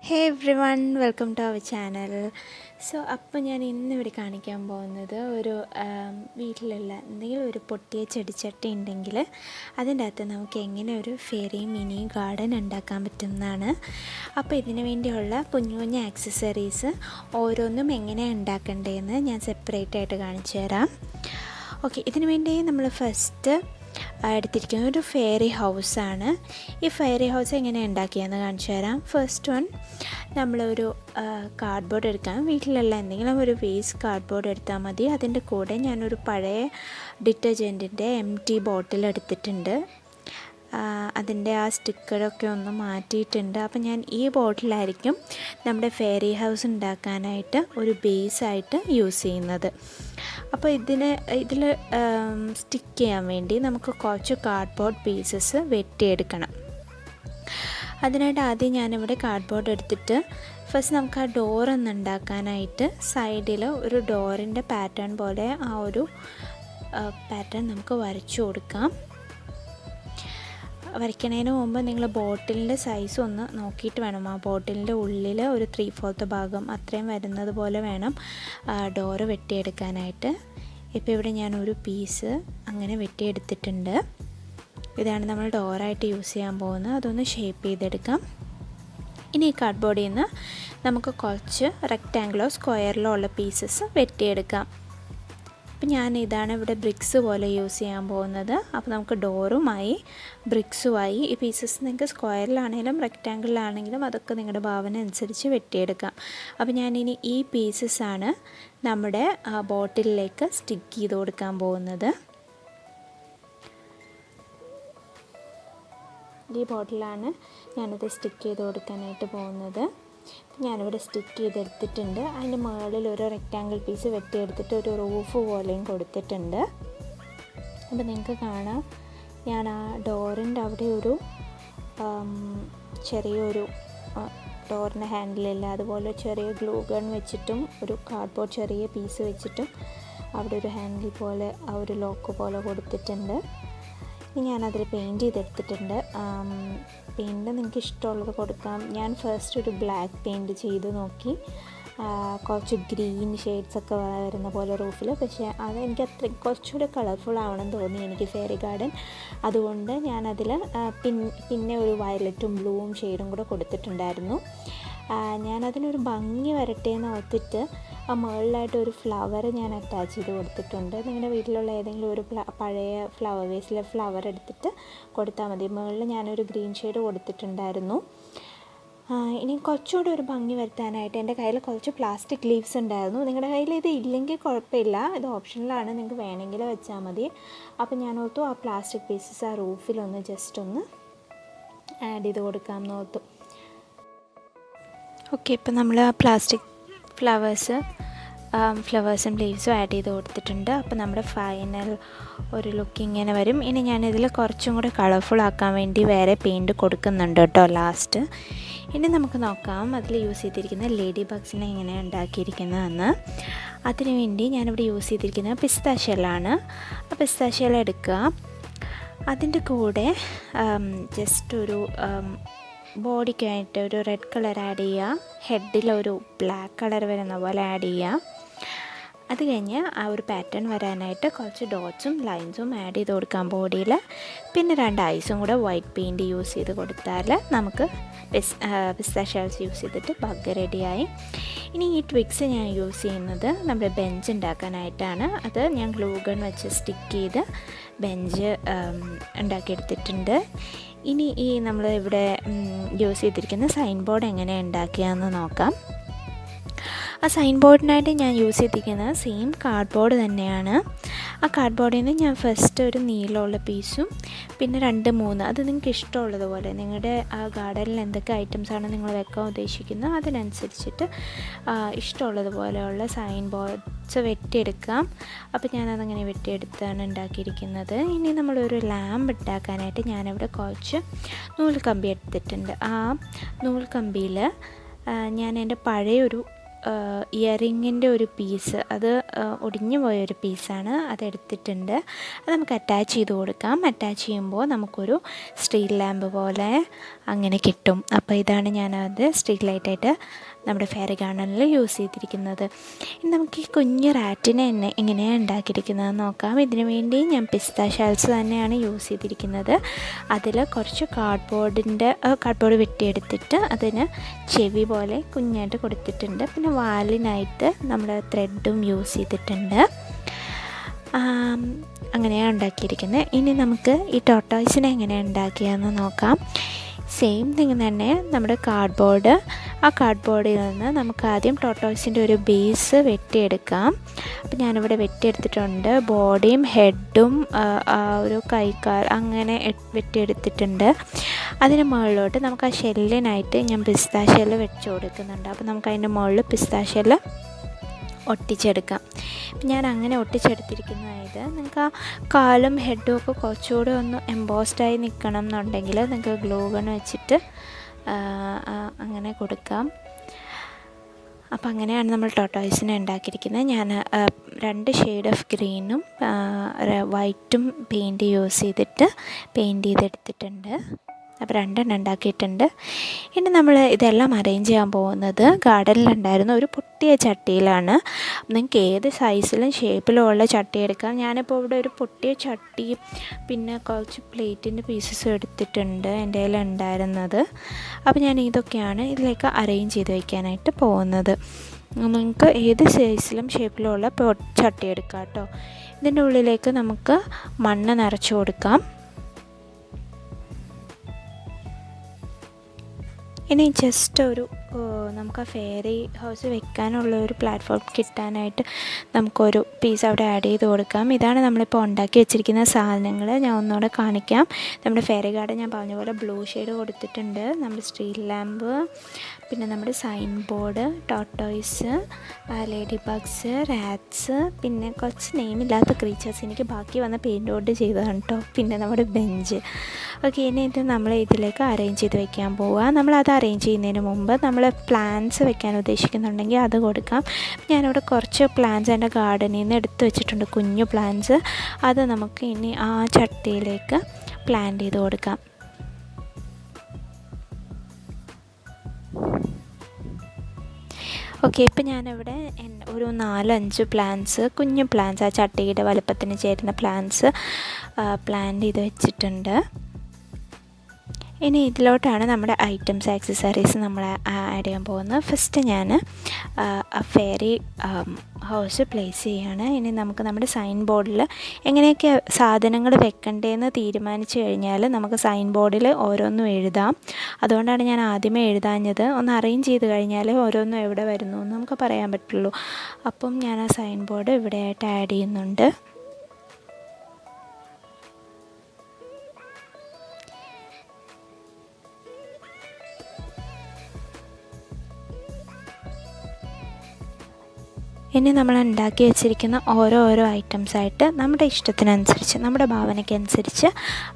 Hey everyone, welcome to our channel. അപ്പോൾ ഞാൻ ഇന്നിവിടെ കാണിക്കാൻ പോകുന്നത് വീട്ടിലുള്ള എന്തെങ്കിലും ഒരു പൊട്ടിയ ചെടിച്ചട്ടി ഉണ്ടെങ്കിൽ അതിൻ്റെ അകത്ത് നമുക്ക് എങ്ങനെ ഒരു ഫെയറി മിനി ഗാർഡൻ ഉണ്ടാക്കാൻ പറ്റുന്നതാണ്. അപ്പോൾ ഇതിനു വേണ്ടിയുള്ള കുഞ്ഞു കുഞ്ഞു ആക്സസറീസ് ഓരോന്നും എങ്ങനെയാണ് ഉണ്ടാക്കേണ്ടതെന്ന് ഞാൻ സെപ്പറേറ്റ് ആയിട്ട് കാണിച്ചു തരാം. ഓക്കെ, ഇതിനു വേണ്ടി നമ്മൾ ഫസ്റ്റ് എടുത്തിരിക്കുന്നത് ഒരു ഫെയറി ഹൗസാണ്. ഈ ഫെയറി ഹൗസ് എങ്ങനെ ഉണ്ടാക്കിയെന്ന് കാണിച്ചു തരാം. ഫസ്റ്റ് വൺ, നമ്മളൊരു കാർഡ്ബോർഡ് എടുക്കാം. വീട്ടിലുള്ള എന്തെങ്കിലും ഒരു വേസ്റ്റ് കാർഡ്ബോർഡ് എടുത്താൽ മതി. അതിൻ്റെ കൂടെ ഞാനൊരു പഴയ ഡിറ്റർജൻറ്റിൻ്റെ എംറ്റി ബോട്ടിൽ എടുത്തിട്ടുണ്ട്. അതിൻ്റെ ആ സ്റ്റിക്കറൊക്കെ ഒന്ന് മാറ്റിയിട്ടുണ്ട്. അപ്പോൾ ഞാൻ ഈ ബോട്ടിലായിരിക്കും നമ്മുടെ ഫെയറി ഹൗസ് ഉണ്ടാക്കാനായിട്ട് ഒരു ബേസായിട്ട് യൂസ് ചെയ്യുന്നത്. അപ്പോൾ ഇതിൽ സ്റ്റിക്ക് ചെയ്യാൻ വേണ്ടി നമുക്ക് കുറച്ച് കാർഡ്ബോർഡ് പീസസ് വെട്ടിയെടുക്കണം. അതിനായിട്ട് ആദ്യം ഞാനിവിടെ കാർഡ്ബോർഡ് എടുത്തിട്ട് ഫസ്റ്റ് നമുക്ക് ആ ഡോറൊന്ന് ഉണ്ടാക്കാനായിട്ട് സൈഡിൽ ഒരു ഡോറിൻ്റെ പാറ്റേൺ പോലെ ആ ഒരു പാറ്റേൺ നമുക്ക് വരച്ചു കൊടുക്കാം. വരയ്ക്കുന്നതിന് മുമ്പ് നിങ്ങൾ ബോട്ടിലിൻ്റെ സൈസ് ഒന്ന് നോക്കിയിട്ട് വേണം. ആ ബോട്ടിലിൻ്റെ ഉള്ളിൽ ഒരു 3/4 ഭാഗം അത്രയും വരുന്നത് പോലെ വേണം ഡോറ് വെട്ടിയെടുക്കാനായിട്ട്. ഇപ്പോൾ ഇവിടെ ഞാനൊരു പീസ് അങ്ങനെ വെട്ടിയെടുത്തിട്ടുണ്ട്. ഇതാണ് നമ്മൾ ഡോറായിട്ട് യൂസ് ചെയ്യാൻ പോകുന്നത്. അതൊന്ന് ഷേപ്പ് ചെയ്തെടുക്കാം. ഇനി ഈ കാർഡ്ബോർഡിൽ നിന്ന് നമുക്ക് കുറച്ച് റെക്റ്റാങ്കിളോ സ്ക്വയറിലോ ഉള്ള പീസസ് വെട്ടിയെടുക്കാം. അപ്പോൾ ഇതാണ് ഇവിടെ ബ്രിക്സ് പോലെ യൂസ് ചെയ്യാൻ പോകുന്നത്. അപ്പോൾ നമുക്ക് ഡോറുമായി ബ്രിക്സുമായി ഈ പീസസ് നിങ്ങൾക്ക് സ്ക്വയറിലാണെങ്കിലും റെക്റ്റാങ്കിളിലാണെങ്കിലും അതൊക്കെ നിങ്ങളുടെ ഭാവന അനുസരിച്ച് വെട്ടിയെടുക്കാം. അപ്പോൾ ഞാനിനി ഈ പീസസാണ് നമ്മുടെ ബോട്ടിലിലേക്ക് സ്റ്റിക്ക് ചെയ്ത് കൊടുക്കാൻ പോകുന്നത്. ഈ ബോട്ടിലാണ് ഞാനത് സ്റ്റിക്ക് ചെയ്ത് കൊടുക്കാനായിട്ട് പോകുന്നത്. ഞാനിവിടെ സ്റ്റിക്ക് ചെയ്തെടുത്തിട്ടുണ്ട്. അതിൻ്റെ മുകളിൽ ഒരു റെക്റ്റാങ്കിൾ പീസ് വെട്ടിയെടുത്തിട്ട് ഒരു റൂഫ് പോലെയും കൊടുത്തിട്ടുണ്ട്. അപ്പോൾ നിങ്ങൾക്ക് കാണാം, ഞാൻ ആ ഡോറിൻ്റെ അവിടെ ഒരു ചെറിയൊരു ഡോറിൻ്റെ ഹാൻഡിലില്ല, അതുപോലെ ചെറിയ ഗ്ലൂ ഗൺ വെച്ചിട്ടും ഒരു കാർഡ്ബോർഡ് ചെറിയ പീസ് വെച്ചിട്ടും അവിടെ ഒരു ഹാൻഡിൽ പോലെ ആ ഒരു ലോക്ക് പോലെ കൊടുത്തിട്ടുണ്ട്. ഇനി ഞാനതിൽ പെയിൻറ്റ് ചെയ്തെടുത്തിട്ടുണ്ട്. പെയിൻറ്റ് നിങ്ങൾക്ക് ഇഷ്ടമുള്ളത് കൊടുക്കാം. ഞാൻ ഫസ്റ്റ് ഒരു ബ്ലാക്ക് പെയിൻറ്റ് ചെയ്ത് നോക്കി, കുറച്ച് ഗ്രീൻ ഷെയ്ഡ്സൊക്കെ വരുന്ന പോലെ റൂഫിൽ. പക്ഷേ എനിക്ക് കുറച്ചുകൂടെ കളർഫുൾ ആവണം തോന്നി എനിക്ക് ഫെയറി ഗാർഡൻ. അതുകൊണ്ട് ഞാനതിൽ പിന്നെ ഒരു വയലറ്റും ബ്ലൂവും ഷെയ്ഡും കൂടെ കൊടുത്തിട്ടുണ്ടായിരുന്നു. ഞാനതിനൊരു ഭംഗി വരട്ടെ എന്ന് ഓർത്തിട്ട് ആ മുകളിലായിട്ട് ഒരു ഫ്ലവർ ഞാൻ അറ്റാച്ച് ചെയ്ത് കൊടുത്തിട്ടുണ്ട്. നിങ്ങളുടെ വീട്ടിലുള്ള ഏതെങ്കിലും ഒരു പഴയ ഫ്ലവർ വേസിലെ ഫ്ലവർ എടുത്തിട്ട് കൊടുത്താൽ മതി. മുകളിൽ ഞാനൊരു ഗ്രീൻ ഷെയ്ഡ് കൊടുത്തിട്ടുണ്ടായിരുന്നു. ഇനി കുറച്ചുകൂടി ഒരു ഭംഗി വരുത്താനായിട്ട് എൻ്റെ കയ്യിൽ കുറച്ച് പ്ലാസ്റ്റിക് ലീവ്സ് ഉണ്ടായിരുന്നു. നിങ്ങളുടെ കയ്യിൽ ഇത് ഇല്ലെങ്കിൽ കുഴപ്പമില്ല, ഇത് ഓപ്ഷനിലാണ്, നിങ്ങൾക്ക് വേണമെങ്കിൽ വെച്ചാൽ മതി. അപ്പോൾ ഞാൻ ഓർത്തു ആ പ്ലാസ്റ്റിക് പീസസ് ആ റൂഫിലൊന്ന് ജസ്റ്റ് ഒന്ന് ആഡ് ചെയ്ത് കൊടുക്കാമെന്ന് ഓർത്തു. ഓക്കെ, ഇപ്പം നമ്മൾ ആ പ്ലാസ്റ്റിക് ഫ്ലവേഴ്സും ലീവ്സും ആഡ് ചെയ്ത് കൊടുത്തിട്ടുണ്ട്. അപ്പോൾ നമ്മുടെ ഫൈനൽ ഒരു ലുക്ക് ഇങ്ങനെ വരും. ഇനി ഞാനിതിൽ കുറച്ചും കൂടെ കളർഫുൾ ആക്കാൻ വേണ്ടി വേറെ പെയിൻറ്റ് കൊടുക്കുന്നുണ്ട് കേട്ടോ ലാസ്റ്റ്. ഇനി നമുക്ക് നോക്കാം അതിൽ യൂസ് ചെയ്തിരിക്കുന്ന ലേഡി ബഗ്സിനെ എങ്ങനെയാണ് ഉണ്ടാക്കിയിരിക്കുന്നതെന്ന്. അതിനുവേണ്ടി ഞാനിവിടെ യൂസ് ചെയ്തിരിക്കുന്നത് പിസ്താഷ്യലാണ്. ആ പിസ്താഷ്യല എടുക്കുക. അതിൻ്റെ കൂടെ ജസ്റ്റ് ഒരു ബോഡിക്കായിട്ട് ഒരു റെഡ് കളർ ആഡ് ചെയ്യുക. ഹെഡിലൊരു ബ്ലാക്ക് കളർ വരുന്ന പോലെ ആഡ് ചെയ്യുക. അത് കഴിഞ്ഞ് ആ ഒരു പാറ്റേൺ വരാനായിട്ട് കുറച്ച് ഡോട്ട്സും ലൈൻസും ആഡ് ചെയ്ത് കൊടുക്കാം ബോഡിയിൽ. പിന്നെ 2 ഐസും കൂടെ വൈറ്റ് പെയിൻറ്റ് യൂസ് ചെയ്ത് കൊടുത്താൽ നമുക്ക് പിസ്താഷ്യാസ് യൂസ് ചെയ്തിട്ട് ബഗ് റെഡിയായി. ഇനി ഈ ട്വിക്സ് ഞാൻ യൂസ് ചെയ്യുന്നത് നമ്മുടെ ബെഞ്ച് ഉണ്ടാക്കാനായിട്ടാണ്. അത് ഞാൻ ഗ്ലൂ ഗൺ വെച്ച് സ്റ്റിക്ക് ചെയ്ത് ബെഞ്ച് ഉണ്ടാക്കിയെടുത്തിട്ടുണ്ട്. ഇനി നമ്മൾ ഇവിടെ യൂസ് ചെയ്തിരിക്കുന്ന സൈൻ ബോർഡ് എങ്ങനെ ഉണ്ടാക്കിയാന്ന് നോക്കാം. ആ സൈൻ ബോർഡിനായിട്ട് ഞാൻ യൂസ് ചെയ്തിരിക്കുന്നത് സെയിം കാർഡ്ബോർഡ് തന്നെയാണ്. ആ കാർഡ്ബോർഡിൽ നിന്ന് ഞാൻ ഫസ്റ്റ് ഒരു നീളമുള്ള പീസും പിന്നെ 2-3 അത് നിങ്ങൾക്ക് ഇഷ്ടമുള്ളതുപോലെ നിങ്ങളുടെ ആ ഗാർഡനിൽ എന്തൊക്കെ ഐറ്റംസാണ് നിങ്ങൾ വെക്കാൻ ഉദ്ദേശിക്കുന്നത് അതിനനുസരിച്ചിട്ട് ഇഷ്ടമുള്ളതുപോലെയുള്ള സൈൻ ബോർഡ്സ് വെട്ടിയെടുക്കാം. അപ്പോൾ ഞാനതങ്ങനെ വെട്ടിയെടുത്താണ് ഉണ്ടാക്കിയിരിക്കുന്നത്. ഇനി നമ്മളൊരു ലാമ്പ് ഉണ്ടാക്കാനായിട്ട് ഞാനിവിടെ കുറച്ച് നൂൽക്കമ്പി എടുത്തിട്ടുണ്ട്. ആ നൂൽക്കമ്പിയിൽ ഞാൻ എൻ്റെ പഴയൊരു ഇയറിങ്ങിൻ്റെ ഒരു പീസ്, അത് ഒടിഞ്ഞു പോയൊരു പീസാണ്, അതെടുത്തിട്ടുണ്ട്. അത് നമുക്ക് അറ്റാച്ച് ചെയ്ത് കൊടുക്കാം. അറ്റാച്ച് ചെയ്യുമ്പോൾ നമുക്കൊരു സ്ട്രീറ്റ് ലാമ്പ് പോലെ അങ്ങനെ കിട്ടും. അപ്പോൾ ഇതാണ് ഞാനത് സ്ട്രീറ്റ് ലൈറ്റായിട്ട് നമ്മുടെ ഫെയറി ഗാർഡനിൽ യൂസ് ചെയ്തിരിക്കുന്നത്. ഇനി നമുക്ക് ഈ കുഞ്ഞു റാറ്റിനെ എങ്ങനെയാണ് ഉണ്ടാക്കിയിരിക്കുന്നതെന്ന് നോക്കാം. ഇതിനു വേണ്ടി ഞാൻ പിസ്ത ഷെൽസ് തന്നെയാണ് യൂസ് ചെയ്തിരിക്കുന്നത്. അതിൽ കുറച്ച് കാർഡ്ബോർഡ് വെട്ടിയെടുത്തിട്ട് അതിന് ചെവി പോലെ കുഞ്ഞായിട്ട് കൊടുത്തിട്ടുണ്ട്. പിന്നെ വാലിനായിട്ട് നമ്മൾ ത്രെഡും യൂസ് ചെയ്തിട്ടുണ്ട്. അങ്ങനെയാണ് ഉണ്ടാക്കിയിരിക്കുന്നത്. ഇനി നമുക്ക് ഈ ടോർട്ടോയ്സിനെ എങ്ങനെയാണ് ഉണ്ടാക്കിയതെന്ന് നോക്കാം. സെയിം തിങ് തന്നെ നമ്മുടെ ആ കാർഡ്ബോർഡിൽ നിന്ന് നമുക്ക് ആദ്യം ടോർട്ടോയ്സിൻ്റെ ഒരു ബേസ് വെട്ടിയെടുക്കാം. അപ്പോൾ ഞാനിവിടെ വെട്ടിയെടുത്തിട്ടുണ്ട്. ബോഡിയും ഹെഡും ഒരു കൈക്കാൽ അങ്ങനെ വെട്ടിയെടുത്തിട്ടുണ്ട്. അതിന് മുകളിലോട്ട് നമുക്ക് ആ ഷെല്ലിനായിട്ട് ഞാൻ പിസ്ത ഷെല്ല് വെച്ച് കൊടുക്കുന്നുണ്ട്. അപ്പോൾ നമുക്ക് അതിൻ്റെ മുകളിൽ പിസ്ത ഷെല്ല് ഒട്ടിച്ചെടുക്കാം. ഞാൻ അങ്ങനെ ഒട്ടിച്ചെടുത്തിരിക്കുന്നതായത് നിങ്ങൾക്ക് ആ കാലും ഹെഡും ഒക്കെ കുറച്ചുകൂടെ ഒന്ന് എംബോസ്ഡായി നിൽക്കണം എന്നുണ്ടെങ്കിൽ നിങ്ങൾക്ക് ഗ്ലൂ ഗൺ വെച്ചിട്ട് അങ്ങനെ കൊടുക്കാം. അപ്പോൾ അങ്ങനെയാണ് നമ്മൾ ടോർട്ടോയ്സിനെ ഉണ്ടാക്കിയിരിക്കുന്നത്. ഞാൻ 2 ഷെയ്ഡ് ഓഫ് ഗ്രീനും വൈറ്റും പെയിൻറ്റ് യൂസ് ചെയ്തിട്ട് പെയിൻറ്റ് ചെയ്തെടുത്തിട്ടുണ്ട്. അപ്പോൾ 2 ഉണ്ടാക്കിയിട്ടുണ്ട്. ഇനി നമ്മൾ ഇതെല്ലാം അറേഞ്ച് ചെയ്യാൻ പോകുന്നത് ഗാർഡനിലുണ്ടായിരുന്ന ഒരു പൊട്ടിയ ചട്ടിയിലാണ്. നിങ്ങൾക്ക് ഏത് സൈസിലും ഷേപ്പിലും ഉള്ള ചട്ടി എടുക്കാം. ഞാനിപ്പോൾ ഇവിടെ ഒരു പൊട്ടിയ ചട്ടി പിന്നെ കുറച്ച് പ്ലേറ്റിൻ്റെ പീസസും എടുത്തിട്ടുണ്ട് എൻ്റെ കയ്യിൽ ഉണ്ടായിരുന്നത്. അപ്പോൾ ഞാൻ ഇതൊക്കെയാണ് ഇതിലേക്ക് അറേഞ്ച് ചെയ്ത് വയ്ക്കാനായിട്ട് പോകുന്നത്. നിങ്ങൾക്ക് ഏത് സൈസിലും ഷേപ്പിലും ഉള്ള ചട്ടി എടുക്കാം കേട്ടോ. ഇതിൻ്റെ ഉള്ളിലേക്ക് നമുക്ക് മണ്ണ് നിറച്ച് കൊടുക്കാം. ഇനി ജസ്റ്റ് നമുക്ക് ആ ഫെയറി ഹൗസ് വെക്കാനുള്ള ഒരു പ്ലാറ്റ്ഫോം കിട്ടാനായിട്ട് നമുക്കൊരു പീസ് അവിടെ ആഡ് ചെയ്ത് കൊടുക്കാം. ഇതാണ് നമ്മളിപ്പോൾ ഉണ്ടാക്കി വെച്ചിരിക്കുന്ന സാധനങ്ങൾ. ഞാൻ ഒന്നുകൂടെ കാണിക്കാം. നമ്മുടെ ഫെയറി ഗാർഡൻ ഞാൻ പറഞ്ഞ പോലെ ബ്ലൂ ഷെയ്ഡ് കൊടുത്തിട്ടുണ്ട്. നമ്മുടെ സ്ട്രീറ്റ് ലാമ്പ്, പിന്നെ നമ്മുടെ sign board, tortoise, ladybugs, rats, പിന്നെ കുറച്ച് നെയിമില്ലാത്ത ക്രീച്ചേഴ്സ് എനിക്ക് ബാക്കി വന്ന പെയിൻറ്റ് കൊണ്ട് ചെയ്തതാണ് കേട്ടോ. പിന്നെ നമ്മുടെ ബെഞ്ച്. ഓക്കെ, ഇനി ഇത് നമ്മൾ ഇതിലേക്ക് അറേഞ്ച് ചെയ്ത് വെക്കാൻ പോവുക. നമ്മളത് അറേഞ്ച് ചെയ്യുന്നതിന് മുമ്പ് നമ്മൾ പ്ലാന്റ്സ് വെക്കാൻ ഉദ്ദേശിക്കുന്നുണ്ടെങ്കിൽ അത് കൊടുക്കാം. ഞാനിവിടെ കുറച്ച് പ്ലാന്റ്സ് എൻ്റെ ഗാർഡനിൽ നിന്ന് എടുത്ത് വെച്ചിട്ടുണ്ട്, കുഞ്ഞു പ്ലാന്റ്സ്. അത് നമുക്ക് ഇനി ആ ചട്ടിയിലേക്ക് പ്ലാന്റ് ചെയ്ത് കൊടുക്കാം. ഓക്കെ, ഇപ്പം ഞാനിവിടെ ഒരു 4-5 പ്ലാന്റ്സ്, കുഞ്ഞു പ്ലാന്റ്സ്, ആ ചട്ടിയുടെ വലുപ്പത്തിന് ചേരുന്ന പ്ലാന്റ്സ് പ്ലാന്റ് ചെയ്ത് വെച്ചിട്ടുണ്ട്. ഇനി ഇതിലോട്ടാണ് നമ്മുടെ ഐറ്റംസ്, ആക്സസറീസ് നമ്മൾ ആഡ് ചെയ്യാൻ പോകുന്നത്. ഫസ്റ്റ് ഞാൻ ഫെയറി ഹൗസ് പ്ലേസ് ചെയ്യുകയാണ്. ഇനി നമുക്ക് നമ്മുടെ സൈൻ ബോർഡിൽ എങ്ങനെയൊക്കെ സാധനങ്ങൾ വെക്കണ്ടേന്ന് തീരുമാനിച്ചു കഴിഞ്ഞാൽ നമുക്ക് സൈൻ ബോർഡിൽ ഓരോന്നും എഴുതാം. അതുകൊണ്ടാണ് ഞാൻ ആദ്യമേ എഴുതാഞ്ഞത്. ഒന്ന് അറേഞ്ച് ചെയ്ത് കഴിഞ്ഞാൽ ഓരോന്നും എവിടെ വരുന്നു എന്ന് നമുക്ക് പറയാൻ പറ്റുള്ളൂ. അപ്പം ഞാൻ ആ സൈൻ ബോർഡ് ഇവിടെയായിട്ട് ആഡ് ചെയ്യുന്നുണ്ട്. ഇനി നമ്മൾ ഉണ്ടാക്കി വെച്ചിരിക്കുന്ന ഓരോ ഐറ്റംസായിട്ട് നമ്മുടെ ഇഷ്ടത്തിനനുസരിച്ച്, നമ്മുടെ ഭാവനയ്ക്കനുസരിച്ച്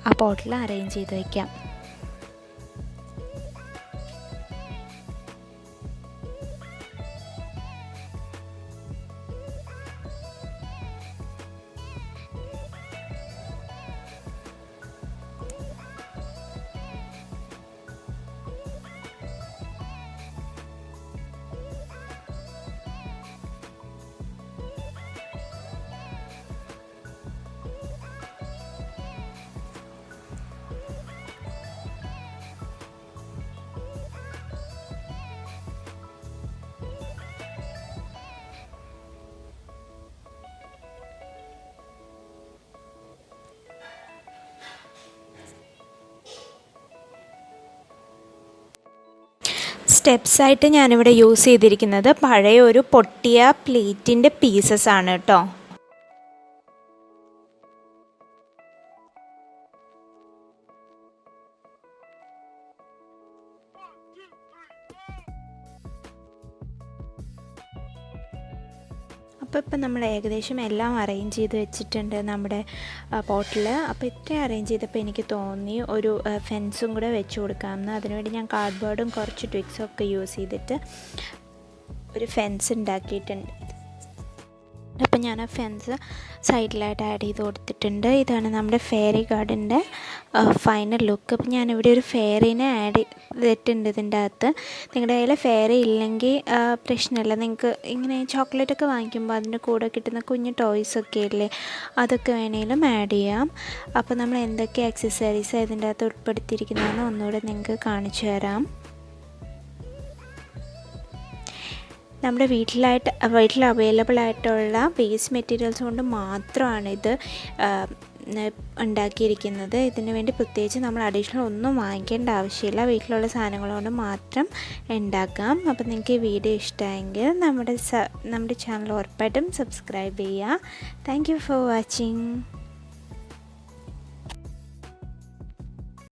ആ പോട്ടിൽ അറേഞ്ച് ചെയ്ത് വയ്ക്കാം. സ്റ്റെപ്സായിട്ട് ഞാനിവിടെ യൂസ് ചെയ്തിരിക്കുന്നത് പഴയ ഒരു പൊട്ടിയ പ്ലേറ്റിൻ്റെ പീസസ് ആണ് കേട്ടോ. അപ്പോൾ ഇപ്പം നമ്മൾ ഏകദേശം എല്ലാം അറേഞ്ച് ചെയ്ത് വെച്ചിട്ടുണ്ട് നമ്മുടെ പോട്ടിൽ. അപ്പോൾ ഇത്രയും അറേഞ്ച് ചെയ്തപ്പോൾ എനിക്ക് തോന്നി ഒരു ഫെൻസും കൂടെ വെച്ച് കൊടുക്കാമെന്ന്. അതിനുവേണ്ടി ഞാൻ കാർഡ്ബോർഡും കുറച്ച് ട്വിക്സും ഒക്കെ യൂസ് ചെയ്തിട്ട് ഒരു ഫെൻസ് ഉണ്ടാക്കിയിട്ടുണ്ട്. അപ്പം ഞാൻ ആ ഫെൻസ് സൈഡിലായിട്ട് ആഡ് ചെയ്ത് കൊടുത്തിട്ടുണ്ട്. ഇതാണ് നമ്മുടെ ഫെയറി ഗാർഡൻ്റെ ഫൈനൽ ലുക്ക്. അപ്പം ഞാനിവിടെ ഒരു ഫെയറിനെ ആഡ് ചെയ്തിട്ടുണ്ട് ഇതിൻ്റെ അകത്ത്. നിങ്ങളുടെ കയ്യിൽ ഫെയറി ഇല്ലെങ്കിൽ പ്രശ്നമില്ല. നിങ്ങൾക്ക് ഇങ്ങനെ ചോക്ലേറ്റൊക്കെ വാങ്ങിക്കുമ്പോൾ അതിൻ്റെ കൂടെ കിട്ടുന്ന കുഞ്ഞ് ടോയ്സൊക്കെ ഇല്ലേ, അതൊക്കെ വേണമെങ്കിലും ആഡ് ചെയ്യാം. അപ്പോൾ നമ്മൾ എന്തൊക്കെ ആക്സസറീസ് ഇതിൻ്റെ അകത്ത് ഉൾപ്പെടുത്തിയിരിക്കുന്നതെന്ന് ഒന്നുകൂടെ നിങ്ങൾക്ക് കാണിച്ചു തരാം. നമ്മുടെ വീട്ടിൽ അവൈലബിൾ ആയിട്ടുള്ള വേസ്റ്റ് മെറ്റീരിയൽസ് കൊണ്ട് മാത്രമാണ് ഇത് ഉണ്ടാക്കിയിരിക്കുന്നത്. ഇതിന് വേണ്ടി പ്രത്യേകിച്ച് നമ്മൾ അഡീഷണൽ ഒന്നും വാങ്ങിക്കേണ്ട ആവശ്യമില്ല. വീട്ടിലുള്ള സാധനങ്ങൾ കൊണ്ട് മാത്രം ഉണ്ടാക്കാം. അപ്പോൾ നിങ്ങൾക്ക് ഈ വീഡിയോ ഇഷ്ടമായെങ്കിൽ നമ്മുടെ ചാനൽ ഉറപ്പായിട്ടും സബ്സ്ക്രൈബ് ചെയ്യുക. Thank you for watching.